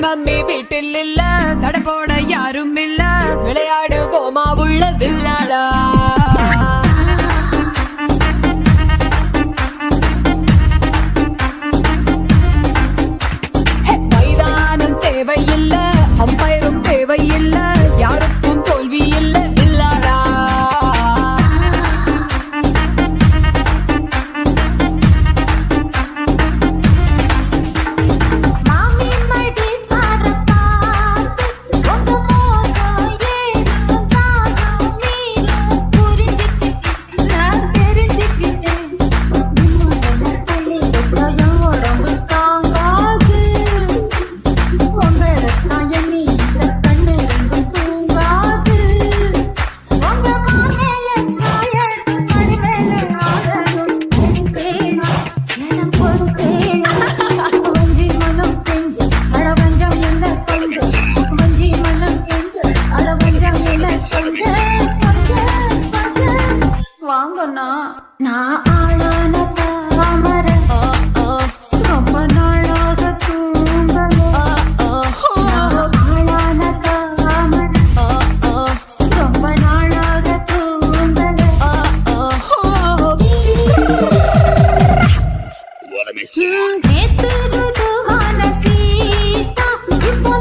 Mummy வீட்டில் இல்ல, தட போட யாரும் இல்ல, விளையாடு போமா உள்ள வில்லாடா. மைதானம் தேவையில்ல, அம்பயரும் தேவையில்ல, யாருக்கும் தோல்வி இல்ல வில்லாடா. வாங்கண்ணா நான் ஆளான தாமர ரொம்ப நாளாக தூங்கல. ஆளான தாமர ரொம்ப நாளாக தூங்கல. நேத்து ருதுவான சீதா இப்போ